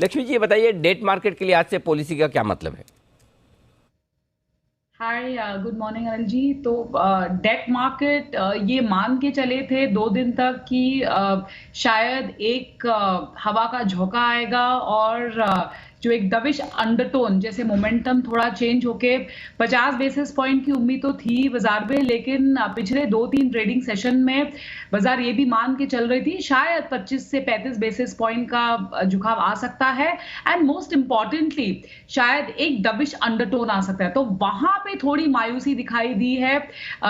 लक्ष्मी जी ये बताइए, debt market के लिए आज से पॉलिसी का क्या मतलब है? हाय, गुड मॉर्निंग अनिल जी। तो डेट मार्केट ये मान के चले थे 2 दिन तक कि शायद एक हवा का झोंका आएगा और जो एक दबिश अंडरटोन जैसे मोमेंटम थोड़ा चेंज होके 50 बेसिस पॉइंट की उम्मीद तो थी बाजार में, लेकिन पिछले 2-3 ट्रेडिंग सेशन में बाजार ये भी मान के चल रही थी शायद 25 से 35 बेसिस पॉइंट का झुकाव आ सकता है। एंड मोस्ट इंपॉर्टेंटली शायद एक दबिश अंडरटोन आ सकता है, तो वहां पे थोड़ी मायूसी दिखाई दी है।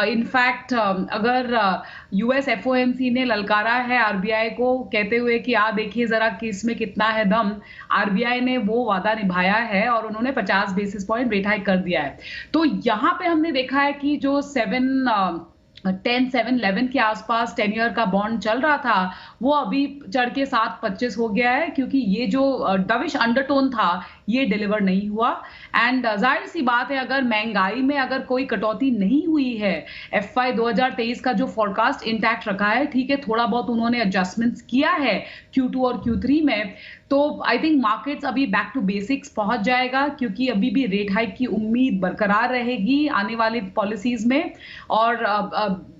इनफैक्ट अगर यूएस एफओएमसी ने ललकारा है आरबीआई को कहते हुए कि आ देखिए जरा कि इसमें कितना है दम, आरबीआई ने वो वादा निभाया है और उन्होंने 50 बेसिस पॉइंट रेट हाइक कर दिया है। तो यहाँ पे हमने देखा है कि जो 7-11 के आसपास 10 ईयर का बॉन्ड चल रहा था वो अभी चढ़ के 7.25 हो गया है, क्योंकि ये जो डविश अंडरटोन था ये डिलीवर नहीं हुआ। एंड जाहिर सी बात है, अगर महंगाई में अगर कोई कटौती नहीं हुई है, एफवाई 2023 का जो फोरकास्ट इंटैक्ट रखा है, ठीक है थोड़ा बहुत उन्होंने एडजस्टमेंट्स किया है Q2 और Q3 में, तो आई थिंक मार्केट्स अभी बैक टू बेसिक्स पहुंच जाएगा, क्योंकि अभी भी रेट हाइक की उम्मीद बरकरार रहेगी आने वाली पॉलिसीज में। और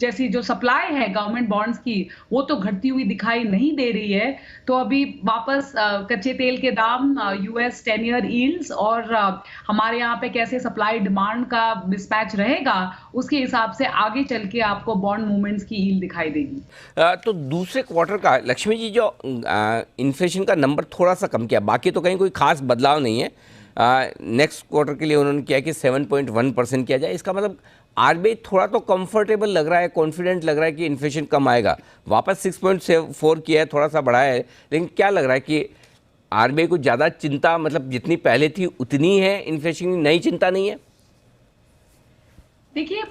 जैसी जो सप्लाई है गवर्नमेंट बॉन्ड्स की वो तो घटती हुई दिखाई नहीं दे रही है। तो अभी वापस कच्चे तेल के दाम, यूएस 10 ईयर यील्ड्स और हमारे यहाँ पे कैसे सप्लाई डिमांड का मिसमैच रहेगा, उसके हिसाब से आगे चल के आपको बॉन्ड मूवमेंट्स की यील्ड दिखाई देगी। तो दूसरे क्वार्टर का लक्ष्मी जी जो इन्फ्लेशन का नंबर थोड़ा सा कम किया, बाकी तो कहीं कोई खास बदलाव नहीं है। नेक्स्ट क्वार्टर के लिए उन्होंने किया कि 7.1% किया जाए। इसका मतलब आरबीआई थोड़ा तो कंफर्टेबल लग रहा है, कॉन्फिडेंट लग रहा है कि इन्फ्लेशन कम आएगा। वापस 6.4 किया है, थोड़ा सा बढ़ाया है, लेकिन क्या लग रहा है कि आरबीआई को ज़्यादा चिंता, मतलब जितनी पहले थी उतनी है, इन्फ्लेशन की नई चिंता नहीं है? देखिए,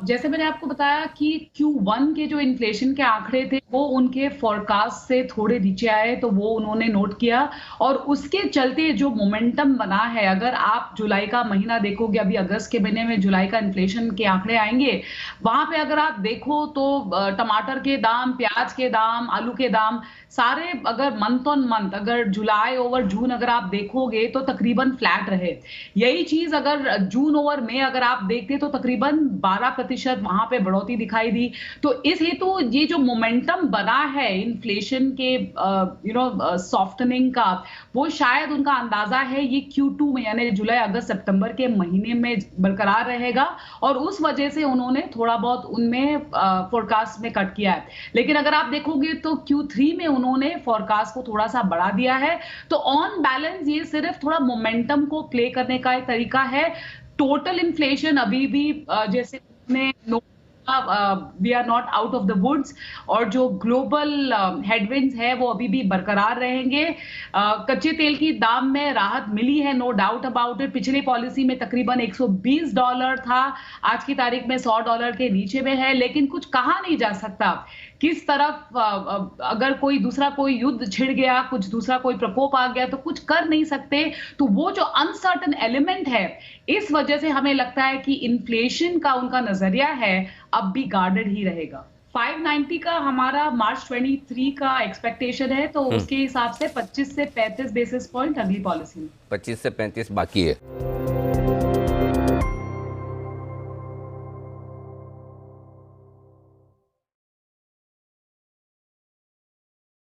जैसे मैंने आपको बताया कि Q1 के जो इन्फ्लेशन के आंकड़े थे वो उनके फोरकास्ट से थोड़े नीचे आए, तो वो उन्होंने नोट किया और उसके चलते जो मोमेंटम बना है, अगर आप जुलाई का महीना देखोगे, अभी अगस्त के महीने में जुलाई का इन्फ्लेशन के आंकड़े आएंगे, वहां पे अगर आप देखो तो टमाटर के दाम, प्याज के दाम, आलू के दाम सारे अगर मंथ ऑन मंथ, अगर जुलाई ओवर जून अगर आप देखोगे तो तकरीबन फ्लैट रहे। यही चीज अगर जून ओवर में अगर आप देखते तो तकरीबन 12% वहां पे बढ़ोतरी दिखाई दी। तो इस हेतु ये जो मोमेंटम बना है इन्फ्लेशन के सॉफ्टनिंग का, वो शायद उनका अंदाजा है ये Q2 में यानी जुलाई अगस्त सितंबर के महीने में बरकरार रहेगा, और उस वजह से उन्होंने थोड़ा बहुत उनमें फोरकास्ट में कट किया है। लेकिन अगर आप देखोगे तो Q3 में उन्होंने फोरकास्ट को थोड़ा सा बढ़ा दिया है। तो ऑन बैलेंस ये सिर्फ थोड़ा मोमेंटम को प्ले करने का एक तरीका है। टोटल इन्फ्लेशन अभी भी जैसे we are not out of the woods, और जो ग्लोबल हेडविंड्स है वो अभी भी बरकरार रहेंगे। कच्चे तेल की दाम में राहत मिली है, नो डाउट अबाउट इट। पिछली पॉलिसी में तकरीबन $120 था, आज की तारीख में $100 के नीचे में है, लेकिन कुछ कहा नहीं जा सकता किस तरफ अगर कोई दूसरा कोई युद्ध छिड़ गया, कुछ दूसरा कोई प्रकोप आ गया तो कुछ कर नहीं सकते। तो वो जो अनसर्टन एलिमेंट है, इस वजह से हमें लगता है कि इन्फ्लेशन का उनका नजरिया है अब भी गार्डेड ही रहेगा। 590 का हमारा मार्च 23 का एक्सपेक्टेशन है, तो उसके हिसाब से 25 से 35 बेसिस पॉइंट अगली पॉलिसी में। 25 से 35 बाकी है।